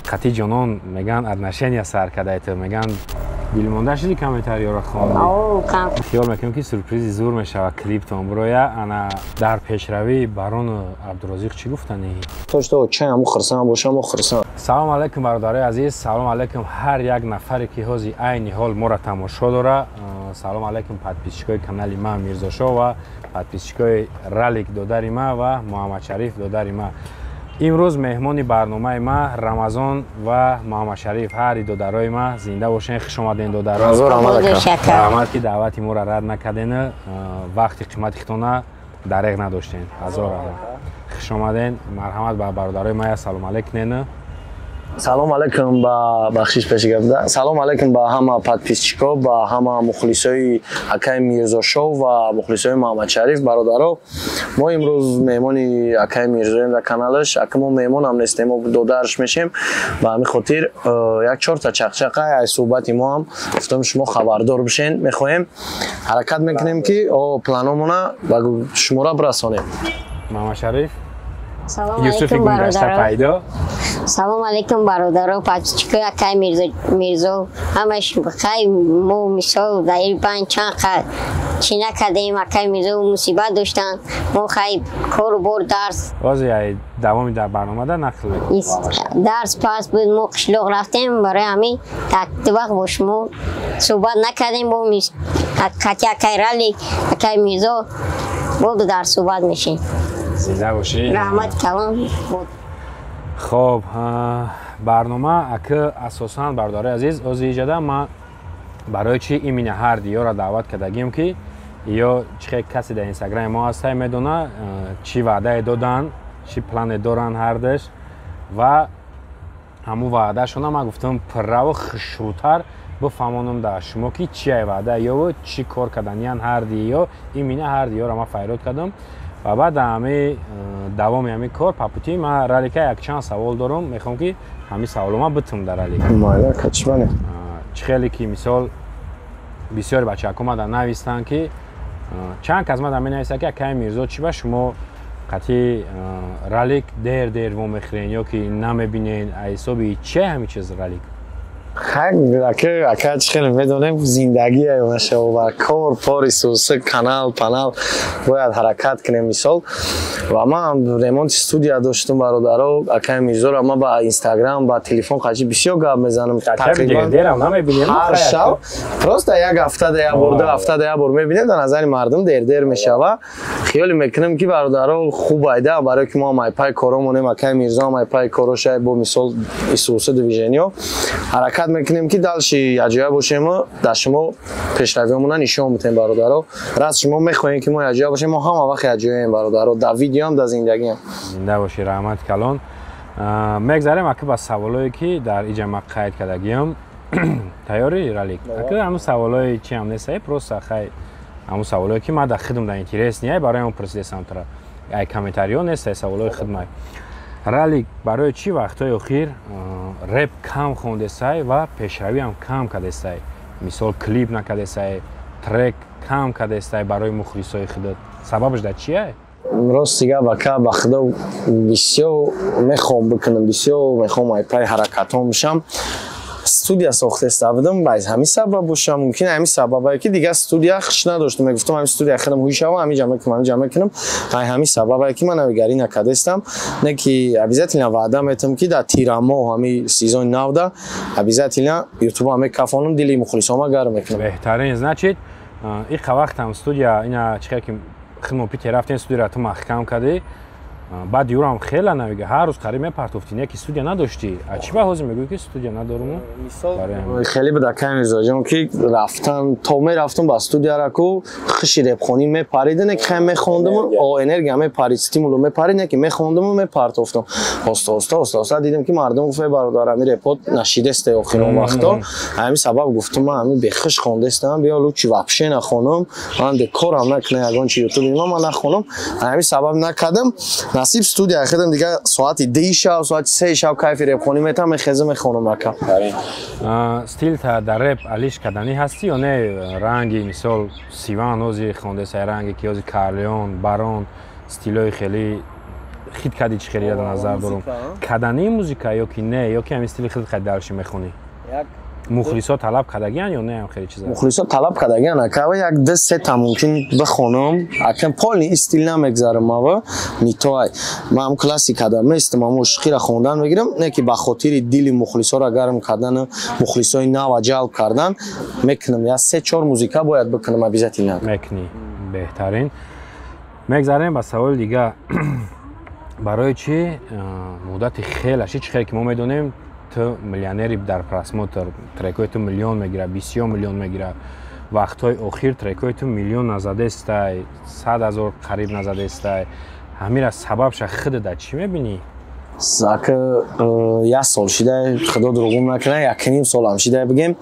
Хати ҷонон меган отношения сар кардааиту меган дилмонда шуди комментариёро хонди. Хиёл мекунам ки сюрпризи зур мешавад клиптон. Буроя ана дар пешравии Барону Абдуразиқ чӣ гуфтани? То што чаяму хурсанд бошам хурсанд. Салом алейкум бародарои азиз, салом алейкум ҳар як нафаре ки ҳози айни ҳол моро тамошо дора. Салом алейкум подписчикои канали ман Мирзошоҳ ва подписчикои Ралик додари ма ва Муҳаммадшариф додари ма. имрӯз меҳмони барномаи ма Рамазон ва Муҳаммадшариф ҳари додарои ма зинда бошен. хушомаден додаро. раҳмат ки даъвати моро рад накарден, вақти қимати хитона дареғ надоштен. ҳазор хушомаден. марҳамат ба бародарои ма салом алейкум. Салом алейкум ба бахшиш пеши гапда. Салом алейкум ба ҳама подписчиков, ба ҳама мухлисои Акаи Мирзошоҳ ва мухлисои Муҳаммадшариф бародаро. Мо имрӯз меҳмони Акаи Мирзоем дар каналаш. Ака мо меҳмонам нестем, мо додарш мешем. Ба ҳамин хотир як чорта чақчақа ай суҳбати мо ҳам гуфтам шумо хабардор бишен. Мехоҳем ҳаракат мекунем ки планомона ба шумора бирасонем. Муҳаммадшариф Салом алейкум бародаро. Салом алейкум бародаро. Подписчикои Акаи Мирзо ҳамаш хай мо мисол дар чанд чӣ накардем. Акаи Мирзо мусибат доштан. Мо хай кору бор дарс. Ози ай давоми дар барномада нақл дарс пас буд мо қишлоқ рафтем барои ҳамин так вақт бо шумо суҳбат накардем. бо хати Акаи Ралик, Акаи Мирзо боду дар суҳбат мешем. зинда бошӣ. раҳмат калон. хоб барнома ака асосан бародарои азиз ози иҷада ма барои чи имина ҳар диёра даъват кардагим ки ё чихе касе дар инстаграми мо ҳастай медона чӣ ваъдае додан, чӣ плане доранд ҳардаш ва ҳамун ваъдашона ма гуфтам пурраву хушрӯтар бифаҳмонам дар шумо ки чия ваъда ё чӣ кор карданиян ҳарди ё имина ҳар диёра ма файрод кардам. ва баъд ҳами давоми ҳамин кор папутӣ ма Ралика якчанд савол дорам. мехоҳам ки ҳамин саволома битум дар Ралик. чӣ хеле ки мисол бисёри бачаҳако мада навистанд ки чанд кас мада менависад ки Акаи Мирзо чӣ ба шумо қатъи Ралик дер вомехӯрен ё ки намебинен ҳисоби чия ҳамин чиз Ралик? Ака чӣ хеле медонем зиндаги мешава ва кор пори сӯса канал панал бояд ҳаракат кунем мисол. ва ман ремонти студия доштам бародаро Акаи Мирзоро ма ба инстаграм ба телефон қачи бисёр гап мезанам. ҳар шаб просто як ҳафтада як бор ду ҳафтада як бор мебинем. дар назари мардум дер мешава. хиёли мекунам ки бародаро хуб айда барои ки мо айпай коромонем. Акаи Мирзо айпай корошай бо мисол исӯса движениё ҳаракат мекунем ки далши яҷоя бошем ва дар шумо пешравиёмона нишон медем бародаро. раз шумо мехоҳем ки мо яҷоя бошем, мо ҳама вақт яҷояем бародаро, дар видео ҳам дар зиндагиам. зинда бошӣ, раҳмат калон. мегзарем ака ба саволое ки дар иҷа ма қайд кардагиам. тайёрӣ Ралик? ака ҳамун саволои чи ҳам нестае просто хай ҳамун саволое ки ма дар хидм дар интерес ниай барои ҳамун пурсидесам тора ай комментариё нестае саволои хидмат. Ралик барои чӣ вақтҳои охир реп кам хондесай ва пешравиам кам кардесай? мисол клип накардесай, трек кам кардесай барои мухлисои худат. сабабаш дар чия? рости гап ака ба худо бисёр мехоҳам бикунам, бисёр мехоҳам айпай ҳаракатҳом бишам. студия сохта истафодам байз ҳамин сабаб бошам. мумкин ҳамин сабабае ки дигар студия хиш надоштам. мегуфтам ҳамин студия хидам ҳуишава ҳамин ҷамъ мекунам. ҳамин сабабае ки ман навигарӣ накардастам. не ки обязательно ваъда метам ки дар тирамо ҳамин сезони навда обязательно ютуб ҳамин кафонам дили мухлисома гарм мекунам. беҳтарин значит иқа вақтам студия ина чихе ки хидмо пите рафтен студияро ту маҳкам кардӣ. баъд юрам хела навига ҳар рӯз қариб мепартофтӣ не ки студия надоштӣ. чӣ ба ҳозир мегӯӣ ки студия надорум? хеле ба Акаи Мирзоҷон ки рафтан то мерафтам ба студияра ку хиши репхонӣ мепарида не ки хай мехондам энергия мепарид стимулу мепарид не ки мехондаму мепартофтам. оста дидам ки мардум гуфта бародар ҳамин репот нашидесте охирон вақто. ҳамин сабаб гуфтам ман ҳамин бехиш хондестам биё лучи вапше нахонам. ман декорам накунам ягон чи ютуби ман нахонам. ҳамин сабаб накардам. насиб студия хидам дига соати 10 шаб соати 3 шаб кайфи репхонӣ метам мехезам мехонам ака. стил та дар реп алиш каданӣ ҳастӣ ё не ранги мисол сиван ози хондесай ранги ки ози Карлеон Барон стилои хеле хит кади чӣ хеле яда назар дорам. Кадани музика ё ки не, ё ки ҳамин стили хеле дарши мехонӣ? мухлисо талаб кардагиян ё не ҳам хеле чиза? мухлисо талаб кардагиян акава як ду сета мумкин бихонам. Акам полни стил намегзарам ава митоай. Ман классик кадам местам ам ушқира хондан мегирам, не ки ба хотири дили мухлисоро гарм кардан, мухлисои нава ҷалб кардан мекунам. Я 3-4 музика бояд бикунам обязательно. Мекунӣ. Беҳтарин. Мегзарем ба саволи дига. Барои чӣ муддати хелаши чӣ хеле ки мо медонем ту миллионери дар просмотр, трекои ту миллион мегира, 20 миллион мегира. Вақтҳои охир трекои ту миллион назадестай, 100,000 қариб назадестай. Ҳамира сабабша худда чӣ мебинӣ? Зака я сол шидай худо дурӯғ накунад, 1.5 солам шидай бигем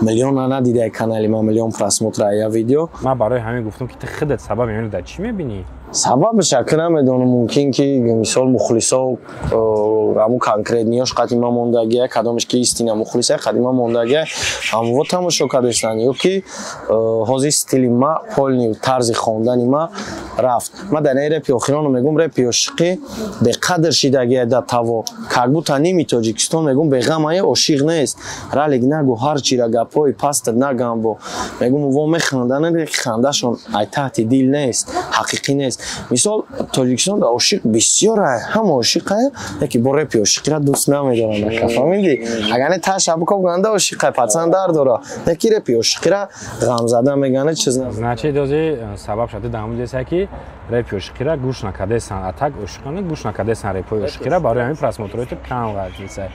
миллион надидай канали ма миллион просмотра я видео. Ман барои ҳамин гуфтам ки ту худат сабаб мебинӣ дар чӣ мебинӣ? Сабабш яка намедонам, мумкин ки мисол мухлисо ҳамун конкретниёш қадима мондагия, кадомаш ки истина мухлиса қадима мондагия ҳамво тамошо кардестан ё ки ҳозир стили ма полни тарзи хондани ма рафт. Ма дар ин репи охироно мегум репи ошиқӣ беқадр шидагия да таво как будто ними Тоҷикистон мегум беғамае ошиқ нест. Ралик нагу ҳарчира гапҳои паста нагам бо мегум во механданад хандашон ай таҳти дил нест, ҳақиқӣ нест. Мисол Тоҷикистон да ошиқ бисёра, ҳама ошиқае, яки бо репи ошиқира дӯст намедорам. Фаҳмидӣ? Агар не таша буков ганда ошиқае пасандар дора, яки репи ошиқира ғам зада мегана чиз не. Значит, дози сабаб шуд дамудеса ки репи ошиқира гӯш накардесан, а так ошиқона гӯш накардесан репи ошиқира барои ҳамин просмотрои кам гардиса.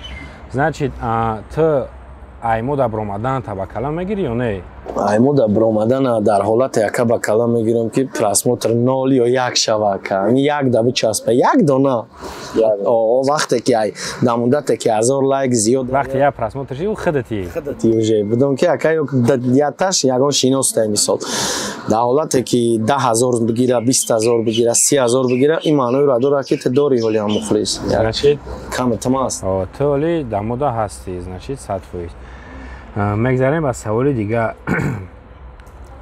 Значит, ту аймода бромадан табакала мегири ё не? Аймода бромадан дар ҳолати яка ба кала мегирам ки просмотр 0 ё 1 шава ка. Як да бичаспа, як дона. Вақте ки ай да муддате ки 1000 лайк зиёд. Вақте я просмотр ши у худати. Худати уже. Будам ки яка яташ ягон шиностай мисол. Да ҳолате ки 10,000 бигира, 20,000 бигира, 30,000 бигира, ин маъноиро дорад ки ту дори ҳоли ҳам мухлис. Значит, каматам аст. ту ҳоли да мудда ҳастӣ, значит 100%. Мегзарем ба саволи дига.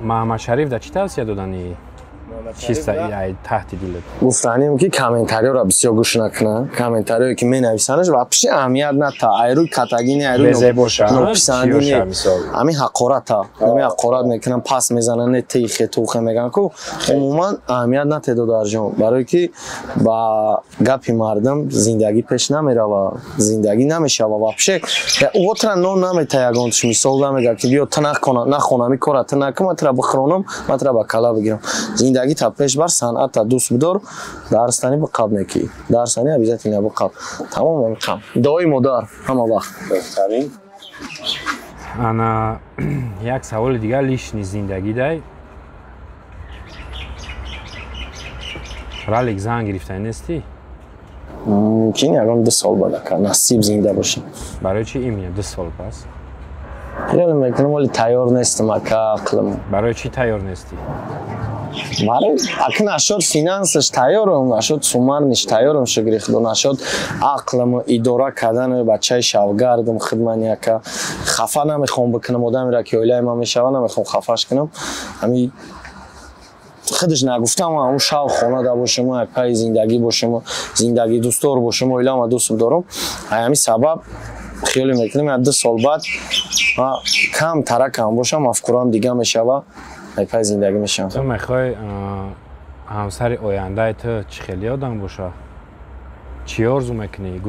Маҳмад Шариф да чӣ тавсия додани? Чиста ай таҳти дилат? Гуфтанем ки комментариёро бисёр гӯш накунанд. Комментариё ки менависанаш вообще аҳамият ната. Айруи катагини, айруи нописандини. Ҳамин ҳақората. Ҳамин ҳақорат мекунанд, пас мезананд, не тихе тухе мегӯянд ку умуман аҳамият натедо дар ҷон. Барое ки ба гапи мардум зиндагӣ пеш намерава, зиндагӣ намешава вообще. Отра нон намета ягонаш мисол намега ки биё ту нахон ҳамин кора ту накун, ман тура бихӯронам, ман тура ба кала бигирам. Зиндагита пешбар, санъата дӯст бидор, дарстани биқаб неки. Дарстани обязательно биқаб. Тамом кам. Дои модар ҳама вақт. Беҳтарин. Ана як саволи дига лишни зиндагӣ дай. Ралик зан гирифтани нестӣ? Мумкин ягон 2 сол бадака насиб зинда бошам. Барои чӣ имия 2 сол пас? Хеле мекунам, вале тайёр нестам ака ақлим. Барои чӣ тайёр нестӣ? Барои ака нашод финансаш тайёрам, нашод сумарниш тайёрам шугрихдо, нашод ақлам идора кардан бачаи шавгардам хидмани ака. Хафа намехоҳам бикунам одамеро ки оилаи ман мешава, намехоҳам хафаш кунам. Ҳамин худаш нагуфтам, ҳамун шавқ хонада бошам, акаи зиндагӣ бошам, зиндагӣ дӯстдор бошам, оилаама дӯст дорам. Ҳамин сабаб хиёле мекунам 2 сол баъд кам таракам бошам, мафкурам дига мешава. Пай зиндагӣ мешавам. Ту мехоҳӣ ҳамсари ояндаи ту чӣ хеле одам боша? Чӣ орзу мекунӣ?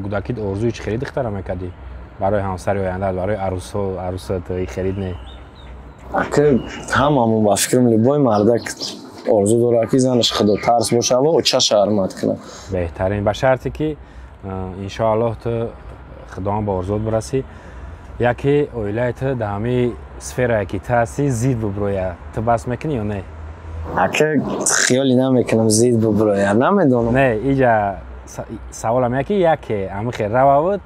Гудакит орзуи чӣ хеле духтара мекардӣ? Барои ҳамсари ояндаат, барои арӯсат хелид не? Ака ҳамамон ба фикрам либои мардак орзу дорад ки занаш худо тарс бошава очаша ҳурмат кунад. Беҳтарин. Ба шарте ки иншоаллоҳ ту худоам ба орзуот бирасӣ. Яке оилаи ту дар ҳамаи сферае ки ту ҳастӣ зид биброяд. Ту бас мекунӣ ё не? Ака хиёле намекунам зид биброяд, намедонам. Не, иҷа саволам яке яке ҳамихе рававуд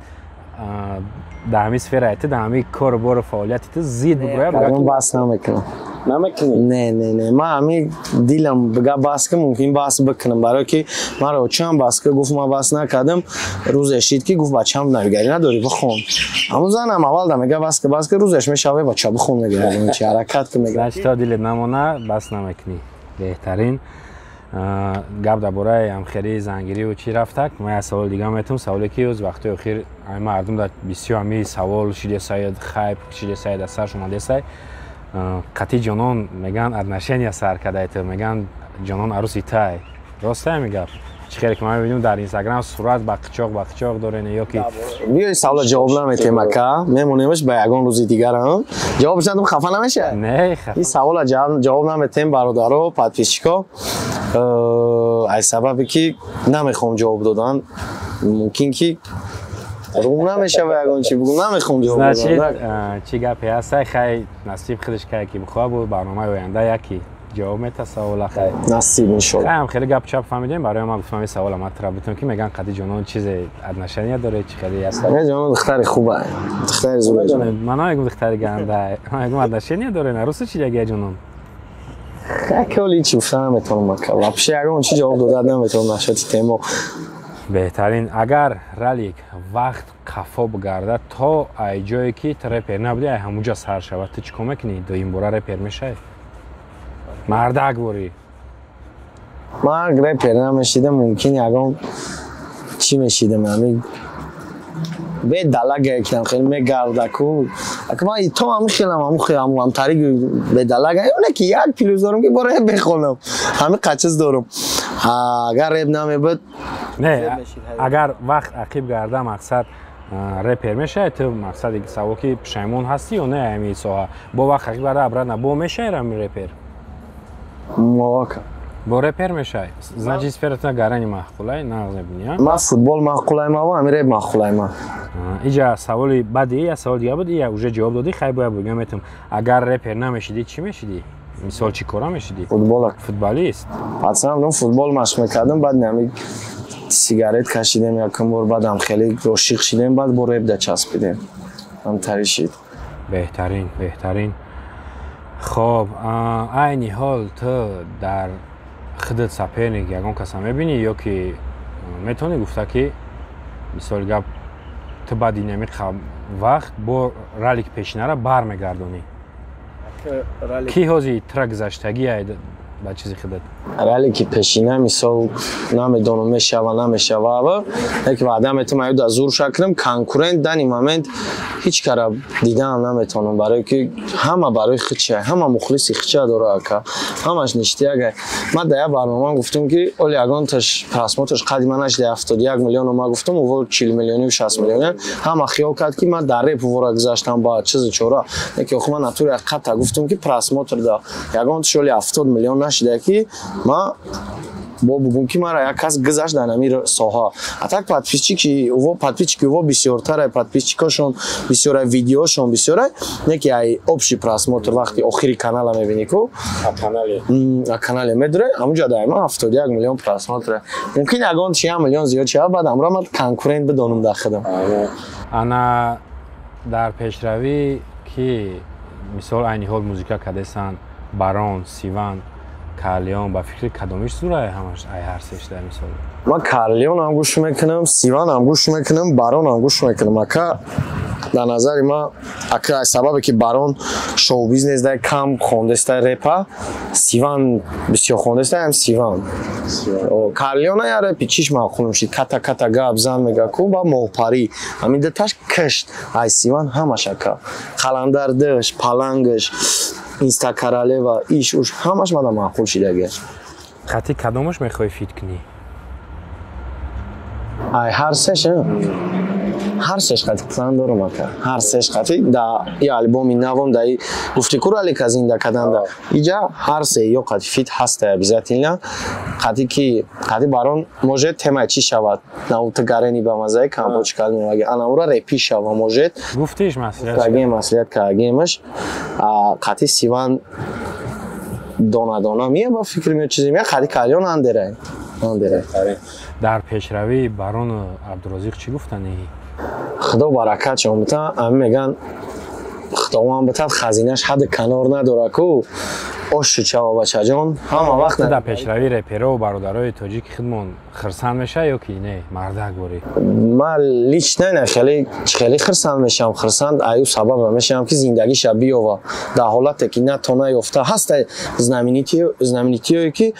дар ҳамаи сферае ту дар ҳамаи кору бору фаъолияти ту зид биброяд. Кадом бас намекунам. Намекунӣ? Не. Ман ҳамин дилам бига бас ки мумкин бас бикунам. Барое ки маро чанд бас ки гуфт ман бас накардам, рӯзе шид ки гуфт бачаам навигарӣ надорӣ бихон. ҳамун занам аввал да мега бас ки рӯзеш мешаве бача бихон мегӯяд чӣ ҳаракат ки мегӯяд. Значит то дилет намона бас намекунӣ. Беҳтарин. гап дар бораи ҳамхерии зангирӣ чӣ рафтак. Ман як савол дига метавонам, саволе ки оз вақтои охир мардум дар бисёр ҳамин савол шидесай, хайп шидесай, дар сар шумадесай. Қатӣ ҷонон меган отношения сар кардаи, меган ҷонон аруси тай. Рост ҳамин гап? چی خیلی که ما می‌بینیم در اینستاگرام صورت با قچاق دارن یا کی بیای سوال جواب نمیتیم که میمونیمش به یگان روزی دیگر هم جوابش ندم خفه نمیشه نه خفه این سوال جواب نمیتیم برادرها پادپیشچیکا از سببی که نمیخوام جواب دادن ممکن که روم نمیشه و یگان چی بگم نمیخوام جواب دادن چی گپی هست خیلی نصیب خودش که بخواه بود برنامه آینده یکی جواب میده سوال خیلی نصیب انشالله خیلی گپ چپ فهمیدیم برای ما گفتم این سوال مطرح بتون که میگن قدی جنون چیز ادنشانی داره چی خیلی هست نه جنون دختر خوبه دختر زوبه من میگم دختر گنده من میگم ادنشانی داره نه روسو چی دیگه جنون کلی چی فهمیتم که واپس اگه چی جواب داد نمیتونم نشاتی تیمو بهترین اگر رالیک وقت کافو بگرده تا ای جایی که ترپر نبودی همونجا سر شود تو چیکار میکنی دو این بار رپر میشه مردک بوری ما رپر نمیشیدم ممکن یگان چی میشیدم همین به دلگه کردم خیلی میگرده کو اگه من تو هم خیلم هم طریق به دلگه اونه که یک پیلوز دارم که برای بخونم همه قچز دارم اگر رپ نمیبود نه اگر وقت عقیب گرده مقصد رپر میشه تو مقصد دیگه سوال که پشیمون هستی و نه همین ساعت با وقت عقیب گرده ابرد نه با میشه رمی رپر مواقع با رپر میشه значит сферата гарани махқулай нағз мебинӣ ма футбол махқулай ма ва ами реп махқулай ма иҷа саволи баъди я савол дига буд я уже ҷавоб додӣ хай боя бугам метам агар репер намешидӣ чӣ мешидӣ мисол чӣ кора мешидӣ футболист пацанам дом футбол машқ мекардам баъд нами сигарет кашидем якум бор баъдам хеле ошиқ шидем баъд бо реп дачаспидем ҳамтари шид беҳтарин خب айни ҳол ту дар худат саперник ягон каса мебинӣ ё ки метавонӣ гуфта ки мисол гап ту баъди нами вақт бо ралик пешинара бармегардонӣ ки ҳози тра гузаштагӣ ба чизи худат ралики пешина мисол намедонам мешава намешава як ваъда метавонам аюда зур шаклам конкурент дани момент ҳеҷ кара дидан наметавонам барое ки ҳама барои хича ҳама мухлиси хича дора ака ҳамаш ништияга ман дар як барномаам гуфтам ки оли ягонташ просмотрш қадди ман ашди 71 миллион ма гуфтам увор 40 миллиони 60 миллиони ҳама хиёл кард ки ман дар реп вора гузаштам ба чизи чора яки охир ман натури қатта гуфтам ки просмотр да ягонташ оли 70 миллион нашида ки ма бо бугум ки мара як кас гузашт дар намир соҳа а так подписчики уво бисёртара подписчикошон бисёра видеошон бисёра не ки ай общий просмотр вақти охири канала мебинӣ ку а канале медуре ҳамунҷа дар ма 71 миллион просмотр мумкин ягон 1 миллион зиёд шава баъд амро ман конкурент бидонам дар худам ана дар пешравӣ ки мисол айни ҳол музика кардесан барон сиван کالیون با فکر کدومش زوره همش ای هر سش در مثال ما کالیون هم گوش میکنم سیوان هم گوش میکنم بارون هم گوش میکنم اکا در نظر ما اکا سببی که بارون شو بیزنس در کم خوندسته رپا سیوان بسیار خوندسته هم سیوان کالیون یا رپی چیش ما خونم شید کتا کتا گاب زن میگه کو با موپاری همین دتاش کشت ای سیوان همش اکا خلندر دش پلنگش اینستا کراله و ایش اوش همش مادا معقول شده اگر خطی کدومش میخوای فیت کنی؟ هر سش هر سش خطی پلان دارم اکر هر سش خطی دا یا البومی نوام دا گفتی کور علی کازین دا کدن دا ایجا هر سه یا خطی فیت هسته بیزت اینا خطی کی خطی بارون موجه تمای چی شود نوت گرینی با مزای کامبوچ کلمی اگه انامورا رپی شوا موجه گفتیش مسئله اگه مسئله که اگهمش خطی سیوان دانا میه با فکر میاد چیزی میاد خطی کالیون اندره در پیشروی بارون عبدالرزاق چی گفتنی؟ خدا برکت شما بتا همه میگن خداوند بتا خزینش حد کنار نداره کو ошу чавабачаҷон ҳама вақт дар пешравии реперо ва бародарои тоҷики худмон хирсанд мешавад ё ки не мардак борӣ? ман лично не хеле хирсанд мешавам. Хирсанд аю сабаб мешавам ки зиндагиша биёва дар ҳолате ки натона ёфта ҳаста знаменитиёе ки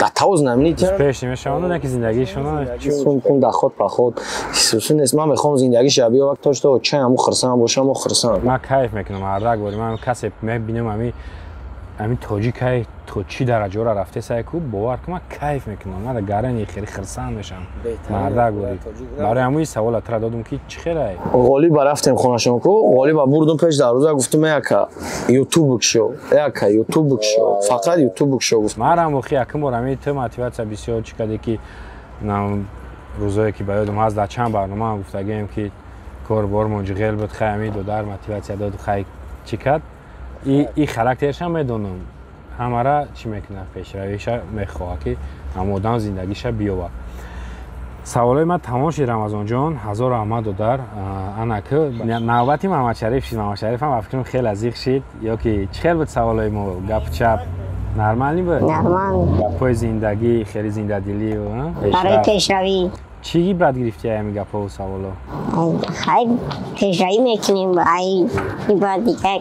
дар таво знаменития пеш мешаванд не ки зиндагишон кун дар ход ба ход хусуси нест. ман мехоҳам зиндагиша биёва то што чай ҳаму хирсанд бошам мо хирсанд. ман кайф мекунам мардак борӣ. ман касе мебинам ҳамин тоҷикай то чӣ дараҷаро рафте сай ку бовар ку ман кайф мекунам. ман дар гарани хеле хирсанд мешавам мардак борӣ. барои ҳамои савола тра додум ки чӣ хелай ғолиба рафтем хонашон ку ғолиба бурдум пеш дар рӯза гуфтум яка ютуб букшо яка ютуб букшо фақат ютуб букшо гуфт. марам вохи якум бор ҳамин то мотиватсия бисёр чӣ каде ки рӯзое ки ба ёдам ҳаст дар чанд барнома гуфтагем ки кор бор моҷиғел буд хай ҳамин додар мотиватсия дод хай чӣ кад и характерша медонам ҳамара чӣ мекунад пешравиша мехоҳад ки ҳама одам зиндагиша биёва. саволои ман тамом шид рамазонҷон. ҳазор раҳмат додар. анаку навбати маҳмадшариф шид. маҳмадшарифам ба фикрам хеле азиқ шид ё ки чӣ хел буд саволои мо гапчап нормалӣ буд? нормал. гапҳои зиндагӣ хеле зиндадилӣ барои пешравӣ чӣ ибрат гирифти ҳамин гапҳову саволо? хай пешравӣ мекунем ай ибрат дигар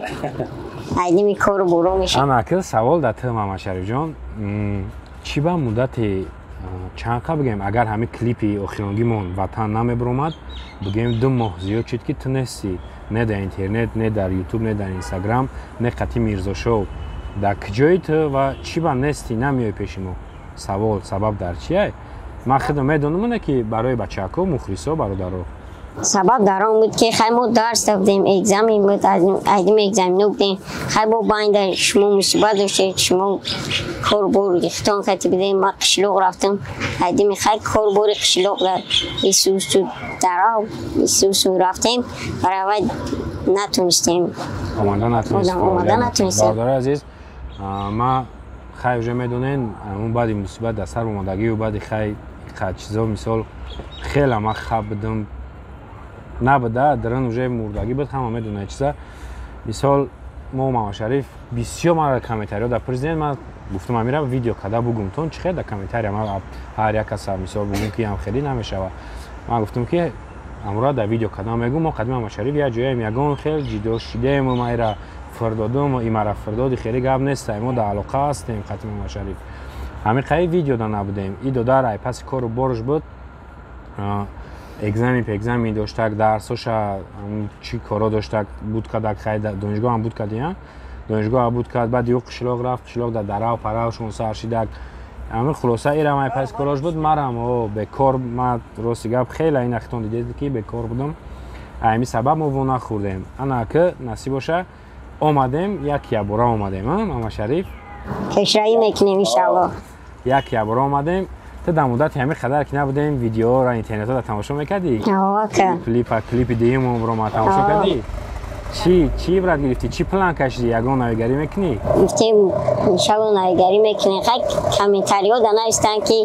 айдими кору буру мешавад. анаку савол дар ту маҳмадшарифҷон чӣ ба муддати чанд қа бигем агар ҳамин клипи охиронгимон ватан намебиромад бигем 2 моҳ зиёд шид ки ту нестӣ не дар интернет не дар ютуб не дар инстаграм не қати мирзошоу дар куҷои ту ва чӣ ба нестӣ намеои пеши мо? савол сабаб дар чие? ман худам медонам ина ки барои бачаҳко мухлисо бародаро сабаб дар он буд ки хай мо дарс дофтем экзамен буд айдим экзамено будем хай бо байнда шумо мусибат доштед шумо корбор рихтон кати бидем ма қишлоқ рафтам айдими хай корбори қишлоқ дар исусу дарав исусу рафтем баравай натунистем омада натунистем. бародари азиз ма хай уже медонен ҳамун баъди мусибат дар сар омадагию баъди хай чизо мисол хела ма хаб будам набуда даран уже мурдагӣ буд ҳама медонад чиза мисол мо маҳмадшариф бисёр мара комментариҳо дар президент ман гуфтам амира видео када бугум тон чӣ хел дар комментария ман ҳар як каса мисол бугум ки ҳамхелӣ намешава ман гуфтам ки амро дар видео када мегум мо қадими маҳмадшариф як ҷояем ягон хел ҷидо шидему майра фирдодум имара фирдоди хеле гап неста мо дар алоқа ҳастем қадими маҳмадшариф ҳамин қаи видеода набудем и додар ай паси кору борш буд экзамен по экзамен доштак дарсоша чӣ коро доштак буд кадак хай донишгоҳ ҳам буд кадия донишгоҳ ҳам буд кад баъд ё қишлоқ рафт қишлоқ дар дарав парав шонса аршидак ҳамин хулоса ирам ай паси корош буд марам бекор ма рости гап хеле ин ахтон дидед ки бекор будам ҳамин сабаб мо вона хӯрдем анаку насиб боша омадем як ябора омадем маҳмадшариф пешравӣ мекунем иншаллоҳ як ябора омадем ту дар муддати ҳамин қадар ки набудем видеоро интернетро тамошо мекардӣ клипи дуюмро ма тамошо кардӣ чӣ ибрат гирифтӣ чӣ план кашидӣ ягон навигарӣ мекунӣ гуфтем иншаллоҳ навигарӣ мекунем хай комментариҳо дар навистанд ки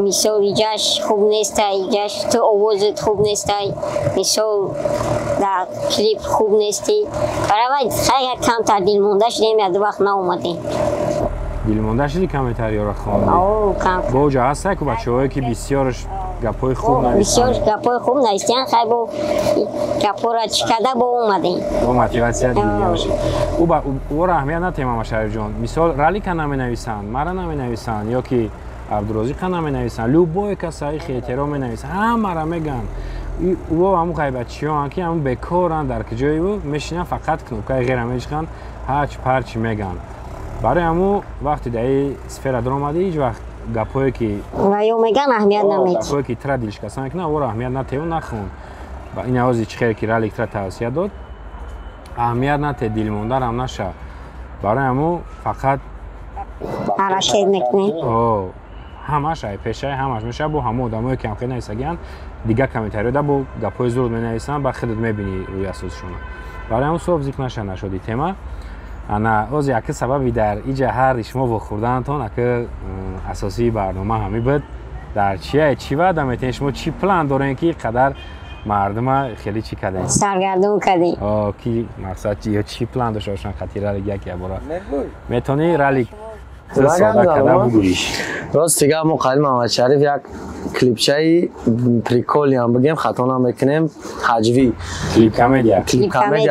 мисол иҷаш хуб нестай иҷаш ту овозат хуб нестай мисол дар клип хуб нестӣ баравай хай як камтар дилмонда шудем як ду вақт наомадем дилмонда шуди комментариҳоро хонди бо ҷо ҳастак бачаҳое ки бисёрш гапҳои хуб бисёр гапҳои хуб навистиянд хай бо гапҳоро чӣ када бо омадем бо мотиватсия дилиёши ӯро аҳамият натем маҳмадшарифҷон мисол ралика наменависанд мара наменависанд ё ки абдурозиқа наменависанд любое касаи хетеро менависанд ҳамара мегӯянд ӯ ҳамун ғайбатчиён ки ҳамун бекоранд дар куҷои ӯ мешинанд фақат кнопкаи ғера мечиқанд ҳарч парчи мегӯянд барои ҳамун вақти дар ин сфера даромадӣ ҳеҷ вақт гапҳое ки меган аҳамият намед гапҳое ки тра дилшикаста мекунад ӯро аҳамият натев нахон ин ҳози чӣ хеле ки ралик тра тавсия дод аҳамият нате дилмондарам наша барои ҳамун фақат ҳаракат мекунем ҳамаш ай пешай ҳамаш меша бо ҳамон одамое ки ҳамхел нависагиянд дигар комментариҳода бо гапҳои зурд менависанд ба худат мебинӣ рӯи асосишона барои ҳамун соф зик наша нашоди тема ана оз яки сабаби дар иҷа ҳарди шумо вохӯрдаантон ака асосии барнома ҳамин буд дар чия чӣ ваъда метавонед шумо чӣ план дорем ки қадар مردم خیلی چی کردن؟ سرگردون کردیم. کی مقصد چی یا چی پلان داشته باشن خاطر رالی یک بارا میتونی رالی ساده کردن بگویش. راست دیگه ما قائل محمد شریف یک کلیپچه پریکولی هم بگیم خطا نمیکنیم حجوی کلیپ کمدیا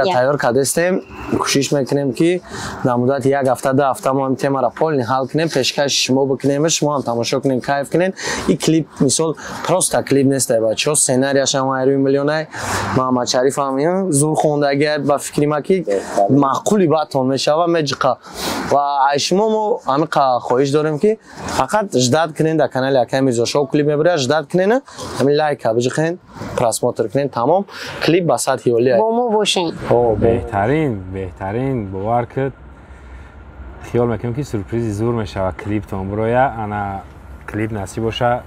تیار کرده استیم کوشش میکنیم که در مدت یک هفته 2 هفته ما این تیم را پول حل کنیم پیشکش شما بکنیمش شما هم تماشا کنین کیف کنین این کلیپ مثال پروستا کلیپ نیست بچه‌ها سناریوش هم ایروی میلیونه محمد شریف هم زور خوندگی با فکری ما که معقولی باتون میشه و مجقا و شما هم خواهش داریم که فقط اجداد کنین در کانال اکای میرزا شو کلیپ میبره اجداد کنین همین لایک بجخین پراسموتر کنین تمام کلیپ با سطح اولی بومو باشین بهترین باور کرد خیال میکنم که سورپرایز زور میشه و کلیپ تون برویا انا کلیپ نصیب باشه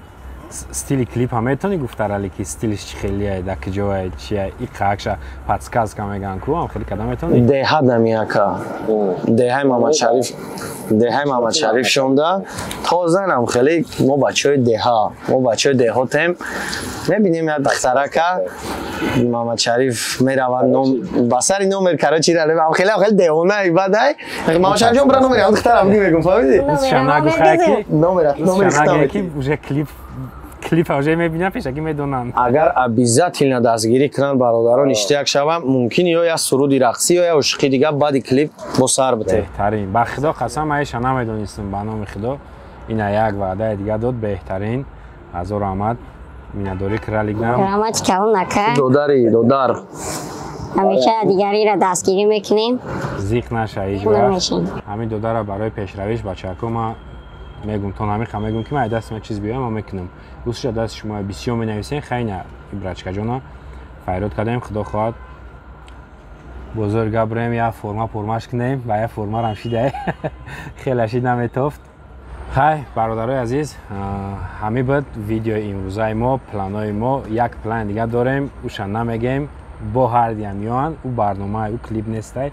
стили клип ҳам метони гуфтарали ки стилиш чӣ хелие дар ки ҷоя чия и қаакша подсказка меган ку ам хеле када метони деҳа намияка деҳаи маҳмад шариф шонда тозанам хеле мо бачаҳои деҳа мо бачаҳои деҳотем мебинем як духтарака маҳмад шариф меравад ба сари номер карочи ам хеле деҳонаи бадай маҳмад шариф ҷон бира номери ам духтарам ги мегум фаҳмиди шанагу хаки номери уже клип уже мебинам пешаки медонам агар обязательно дастгирӣ кунанд бародарон иштирок шавам мумкин ё як суруди рақсӣ ё як ушқи дига баъди клип бо сар битем беҳтарин ба худо қасам айша намедонистам ба номи худо ина як ваъдаи дига дод беҳтарин ҳазор раҳмат миннатдорӣ киралигдам раҳмати калон ака додар ҳамеша дигариро дастгирӣ мекунем зиқ наша ҳеҷ вақт ҳамин додарро барои пешравиш бачаҳако ма мегум тон ҳамиқа мегум ки ман дасти ма чиз биёям ма мекунам дӯстша дасти шумо бисёр менависем хайна ибрачкаҷона файрод кардем худо хоҳад бозор габрем я форма пурмаш кунем ва я форма рамшида хелашид наметофт хай бародарои азиз ҳамин буд видеои имрӯзаи мо планои мо як план дига дорем уша намегем бо ҳардиам меоянд ӯ барномаи ӯ клип нестай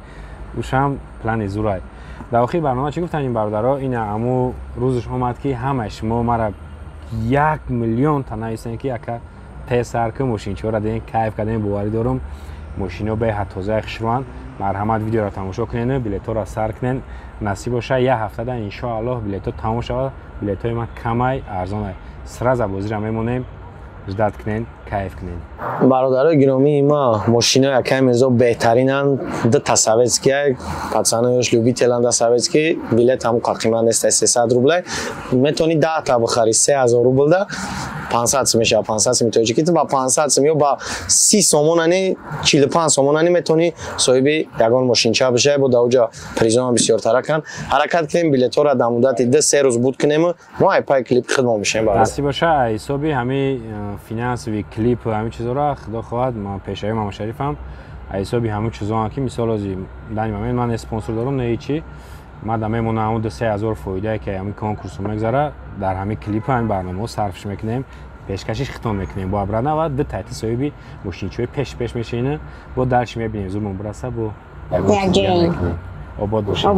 ушам плани зурай дар охири барнома чӣ гуфтам ин бародаро ина ҳамун рӯзаш омад ки ҳамаи шумо мара 1 миллион та нависем ки ака тесар ки мошинчиҳоро дидем кайф кардем боварӣ дорам мошино беҳад тозаи хушрӯанд марҳамат видеоро тамошо кунен билетҳоро сар кунен насиб боша як ҳафтада иншоаллоҳ билетҳо тамом шавад билетҳои ман камай арзонай сраза бозиро мемонем ждат кунен кайф кунен бародарои гиромии ма мошинои акай мирзо беҳтаринанд д советские пацаноиш любителанд да советский билет ҳамун қимат нест 300 рублей метавонӣ 10 та бихарӣ 3000 рубл да 500 сом мешавад 500 сом тоҷики ба 500 сом ё ба 30 сомонани 45 сомонани метавонӣ соҳиби ягон мошинча бишавӣ бо даоҷа призома бисёртара кан ҳаракат кунем билетҳоро дар муддати 2-3 рӯз буд кунем мо ай пай клип хидмат мешавем насиб боша ҳисоби ҳамин финансови клип ҳамин чизора худо хоҳад ман пешави маҳмад шарифам ҳисоби ҳамин чизоам ки мисол ози дани момент ман спонсор дорам не ҳечи мада мемонам ҳамун 2-3000 фоидае ки ҳамин конкурсо мегзара дар ҳамин клипу ҳамин барномаҳо сарфш мекунем пешкашиш хитом мекунем бо абрана ва ду тайти соҳиби мошинчиҳои пеш мешинем бо дарчи мебинем зулмон бураса бо обод бошем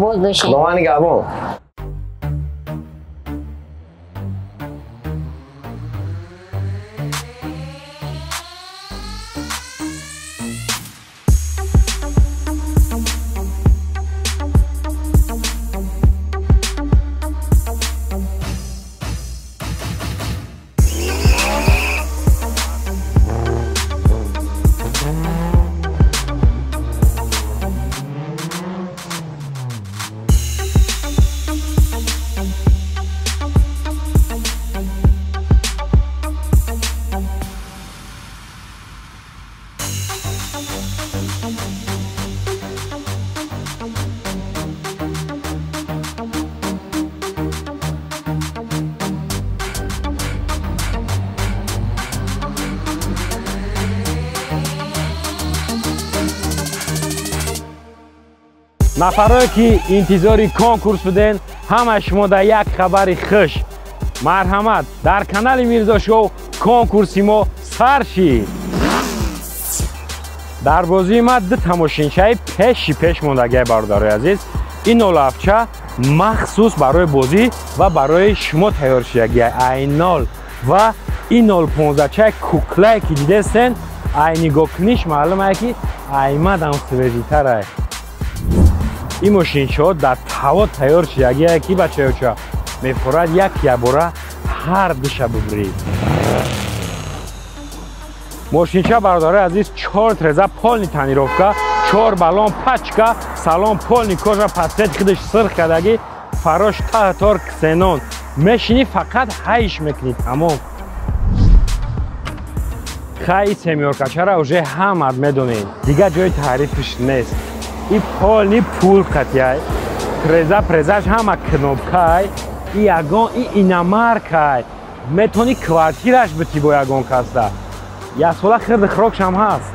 нафарое ки интизори конкурс буден ҳама шумо дар як хабари хуш марҳамат дар канали мирзо шоу конкурси мо сар шид дар бозии ма ду тамошинчаи пеш мондагиҳои бародарои азиз ин олафча махсус барои бозӣ ва барои шумо тайёр шудагиҳои айнол ва ин 015чаи куклае ки дидестен ай нигоҳ куниш маълум аст ки аймадам свежитар аст. ин мошинчаҳо дар таво тайёр шудагие ки бачаёча мефорад як бора ҳар душа бибурӣ. мошинча бародари азиз 4 треза полни тонировка, 4 баллон пачка, салон полни кожа, подсветки худаш сирх кардаги, фарош таҳтор ксенон. мешини фақат ҳайш мекунӣ, тамом. хай семёркачара уже ҳама медонед, дига ҷои таърифиш нест. ин полни пулкатяй, треза презаш ҳама кнопкай, ин ягон ин иномаркай. метавонӣ квартираш битӣ бо ягон каста. яксола хирди хирокшам ҳаст.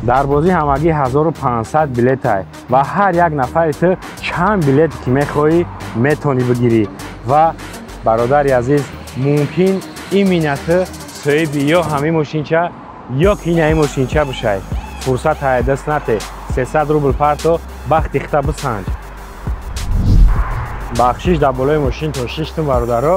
дарбозӣ ҳамагӣ 1500 билетай ва ҳар як нафари ту чанд билет ки мехоҳӣ метавонӣ бигирӣ. ва бародари азиз, мумкин имина ту соҳиби ё ҳамин мошинча ё ки ин мошинча бошад. фурсат ҳай даст нате. 300 рубл парто бахти хита бисанҷ. бахшиш дар болои мошин то 6 тун бародаро.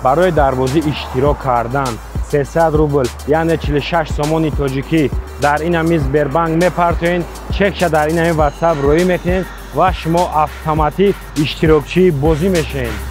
барои дарбозӣ иштирок кардан 300 рубл, яъне 46 сомони тоҷикӣ дар инами Сбербанк мепартоен, чекша дар инами WhatsApp роӣ мекунед ва шумо автоматик иштирокчии бозӣ мешавед.